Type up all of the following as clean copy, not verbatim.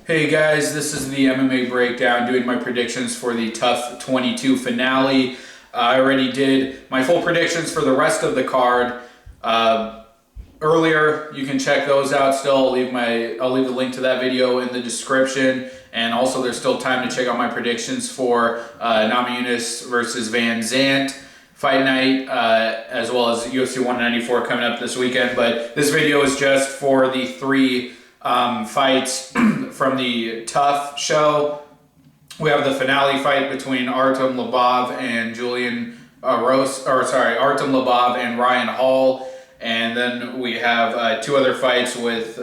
Hey guys, this is the MMA Breakdown doing my predictions for the TUF 22 finale. I already did my full predictions for the rest of the card earlier. You can check those out still. I'll leave the link to that video in the description. And also there's still time to check out my predictions for Namajunas versus Van Zandt fight night, as well as UFC 194 coming up this weekend. But this video is just for the three fights from the TUF show. We have the finale fight between Artem Lobov and Artem Lobov and Ryan Hall, and then we have two other fights with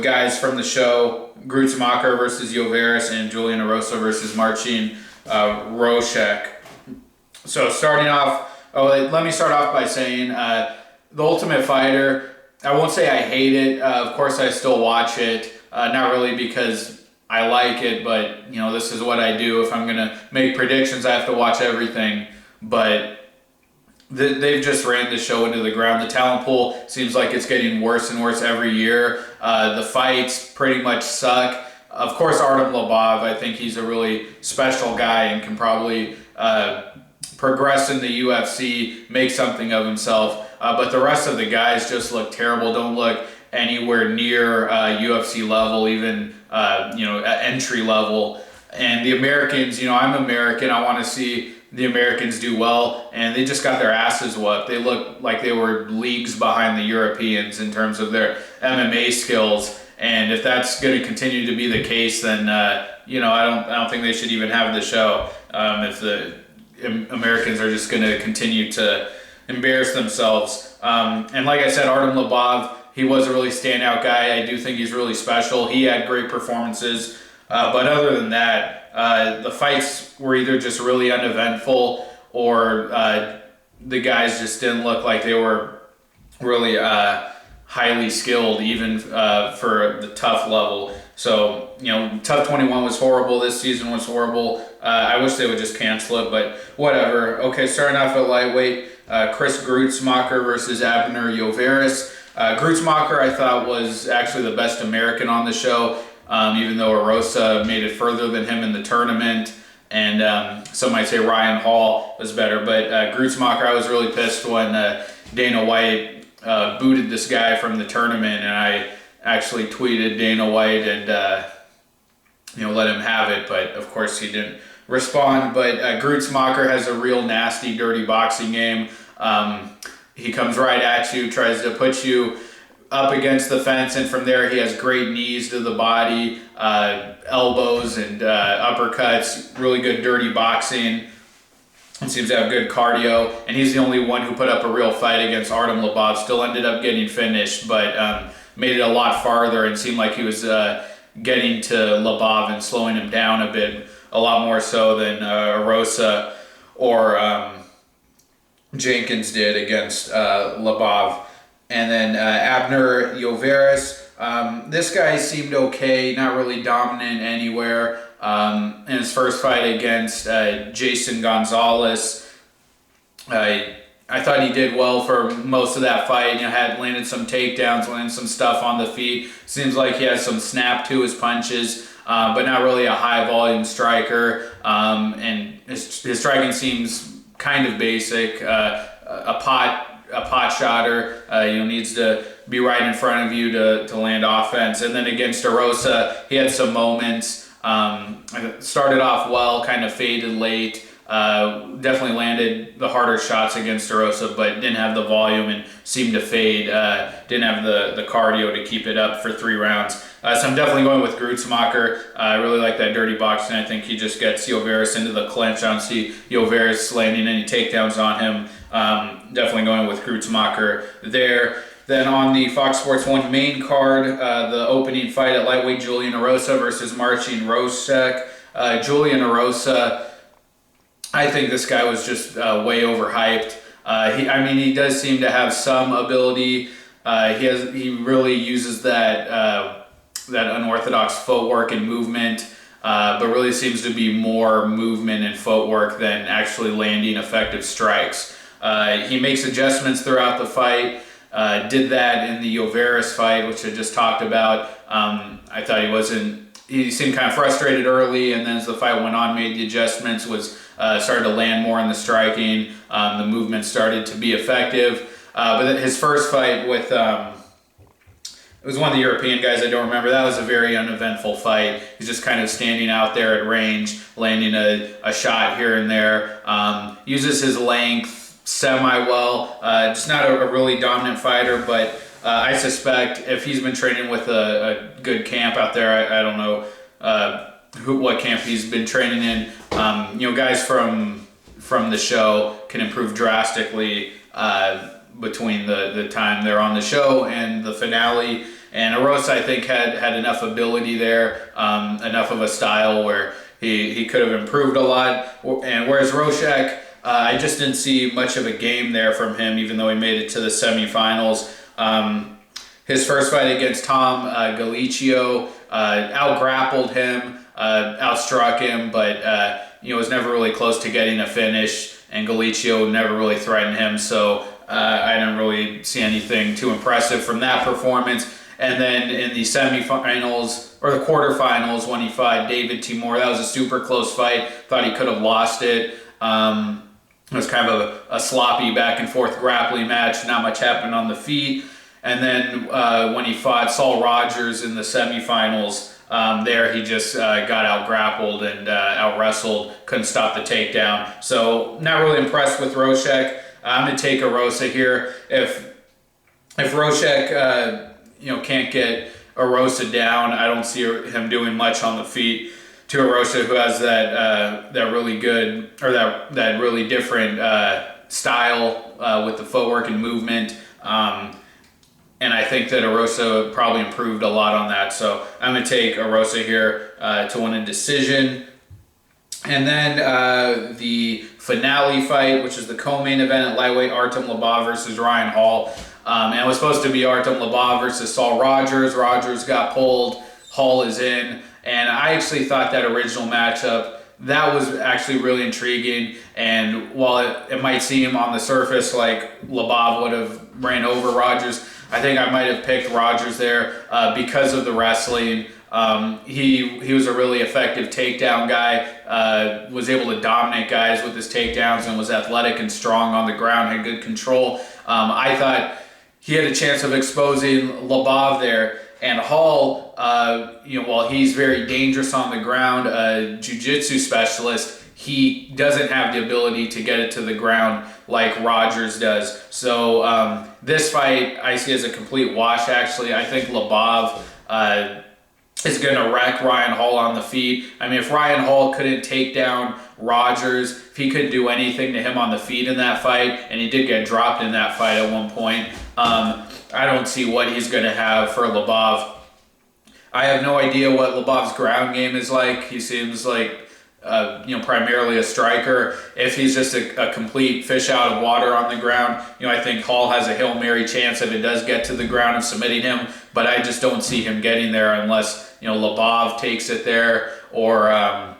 guys from the show: Gruetzemacher versus Lloveras and Julian Erosa versus Marcin Rosek. So starting off, let me start off by saying The Ultimate Fighter. I won't say I hate it. Of course, I still watch it. Not really because I like it, but you know, this is what I do. If I'm gonna make predictions, I have to watch everything. But they've just ran the show into the ground. The talent pool seems like it's getting worse and worse every year. The fights pretty much suck. Of course, Artem Lobov, I think he's a really special guy and can probably progress in the UFC, make something of himself. But the rest of the guys just look terrible, don't look anywhere near UFC level, even entry level. And the Americans, I'm American, I want to see the Americans do well, and they just got their asses whooped. They look like they were leagues behind the Europeans in terms of their MMA skills. And if that's going to continue to be the case, then I don't think they should even have the show. If the Americans are just going to continue to embarrass themselves. And like I said, Artem Lobov, he was a really standout guy. I do think he's really special. He had great performances. But other than that, the fights were either just really uneventful or the guys just didn't look like they were really highly skilled, even for the TUF level. So, TUF 21 was horrible. This season was horrible. I wish they would just cancel it, but whatever. Okay, starting off at lightweight, Chris Gruetzemacher versus Abner Lloveras. Gruetzemacher, I thought, was actually the best American on the show, even though Arosa made it further than him in the tournament. And some might say Ryan Hall was better. But Gruetzemacher, I was really pissed when Dana White booted this guy from the tournament, and I actually tweeted Dana White and let him have it, but of course he didn't respond. But Gruetzemacher has a real nasty, dirty boxing game. He comes right at you, tries to put you up against the fence, and from there he has great knees to the body, elbows and uppercuts, really good dirty boxing. He seems to have good cardio, and he's the only one who put up a real fight against Artem Lobov. Still ended up getting finished, but made it a lot farther and seemed like he was getting to Lobov and slowing him down a lot more so than Arosa or Jenkins did against Lobov. And then Abner Lloveras, this guy seemed okay, not really dominant anywhere. In his first fight against Jason Gonzalez, I thought he did well for most of that fight. Had landed some takedowns, landed some stuff on the feet. Seems like he has some snap to his punches, but not really a high volume striker. And his striking seems kind of basic. A pot shotter, needs to be right in front of you to land offense. And then against Arosa, he had some moments. Started off well, kind of faded late. Definitely landed the harder shots against Arosa, but didn't have the volume and seemed to fade. Didn't have the cardio to keep it up for 3 rounds. So I'm definitely going with Gruetzemacher. I really like that dirty boxing. I think he just gets Lloveras into the clinch. I don't see Lloveras landing any takedowns on him. Definitely going with Gruetzemacher there. Then on the Fox Sports 1 main card, the opening fight at lightweight, Julian Arosa versus Marcin Rosek. Julian Arosa, I think this guy was just way overhyped. He does seem to have some ability. He really uses that unorthodox footwork and movement, but really seems to be more movement and footwork than actually landing effective strikes. He makes adjustments throughout the fight. Did that in the Lloveras fight, which I just talked about. I thought he seemed kind of frustrated early, and then as the fight went on, made the adjustments, started to land more in the striking. The movement started to be effective. But then his first fight with, it was one of the European guys, I don't remember. That was a very uneventful fight. He's just kind of standing out there at range, landing a shot here and there. Uses his length semi-well. Just not a really dominant fighter, but I suspect if he's been training with a good camp out there, I don't know what camp he's been training in. Guys from the show can improve drastically between the time they're on the show and the finale. And Arosa, I think, had enough ability there, enough of a style where he could have improved a lot. And whereas Rosek, I just didn't see much of a game there from him, even though he made it to the semifinals. His first fight against Tom Galicchio, out-grappled him, outstruck him, but was never really close to getting a finish, and Galicchio never really threatened him, so I didn't really see anything too impressive from that performance. And then in the semifinals, or the quarterfinals, when he fought David Timur, that was a super close fight. Thought he could have lost it. It was kind of a sloppy back and forth grappling match. Not much happened on the feet. And then when he fought Saul Rogers in the semifinals, there he just got out grappled and out wrestled. Couldn't stop the takedown. So not really impressed with Rosek. I'm gonna take Erosa here. If Rosek can't get Arosa down, I don't see him doing much on the feet to Arosa, who has that really good, or that really different style with the footwork and movement. And I think that Arosa probably improved a lot on that. So I'm going to take Arosa here to win a decision. And then the finale fight, which is the co-main event at lightweight, Artem Lobov versus Ryan Hall. And it was supposed to be Artem Lobov versus Saul Rogers. Rogers got pulled. Hall is in. And I actually thought that original matchup, that was actually really intriguing. And while it might seem on the surface like Lobov would have ran over Rogers, I think I might have picked Rogers there because of the wrestling. He was a really effective takedown guy, was able to dominate guys with his takedowns, and was athletic and strong on the ground, had good control. I thought he had a chance of exposing Lobov there. And Hall, while he's very dangerous on the ground, a jiu-jitsu specialist, he doesn't have the ability to get it to the ground like Rogers does. So this fight I see as a complete wash, actually. I think Lobov is going to wreck Ryan Hall on the feet. I mean, if Ryan Hall couldn't take down Rogers, if he couldn't do anything to him on the feet in that fight, and he did get dropped in that fight at one point, I don't see what he's going to have for Lobov. I have no idea what Lobov's ground game is like. He seems like primarily a striker. If he's just a complete fish out of water on the ground, I think Hall has a Hail Mary chance if it does get to the ground of submitting him, but I just don't see him getting there unless, Lobov takes it there, or,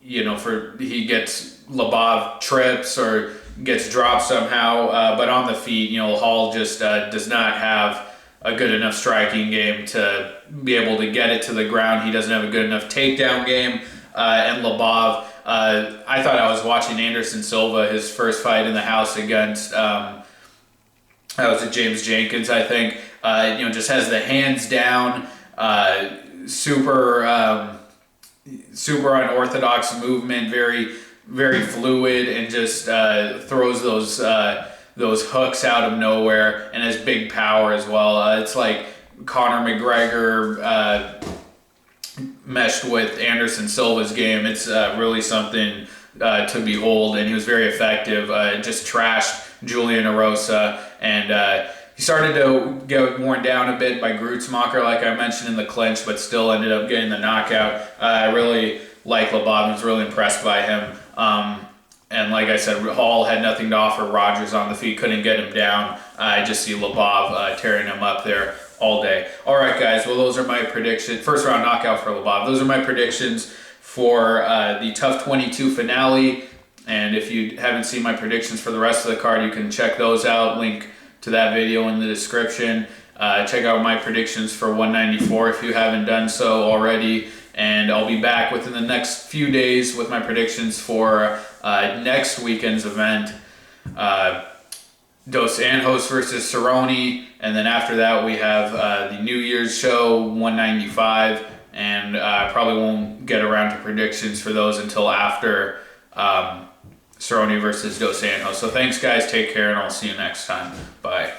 he gets Lobov trips or gets dropped somehow, but on the feet, Hall just does not have a good enough striking game to be able to get it to the ground. He doesn't have a good enough takedown game. And Lobov, I thought I was watching Anderson Silva, his first fight in the house against, that was at James Jenkins, I think. Just has the hands down, super unorthodox movement, very, very fluid, and just throws those hooks out of nowhere, and has big power as well. It's like Conor McGregor meshed with Anderson Silva's game. It's really something to behold, and he was very effective. Just trashed Julian Erosa, and he started to get worn down a bit by Gruetzemacher, like I mentioned in the clinch, but still ended up getting the knockout. I really like Lobov. I was really impressed by him. And like I said, Hall had nothing to offer Rogers on the feet, couldn't get him down. I just see Lobov tearing him up there all day. All right, guys, well, those are my predictions. First round knockout for Lobov. Those are my predictions for the TUF 22 finale. And if you haven't seen my predictions for the rest of the card, you can check those out. Link to that video in the description. check out my predictions for 194 if you haven't done so already. And I'll be back within the next few days with my predictions for next weekend's event. Dos Anjos versus Cerrone. And then after that, we have the New Year's show, 195. And I probably won't get around to predictions for those until after Cerrone versus Dos Anjos. So thanks, guys. Take care, and I'll see you next time. Bye.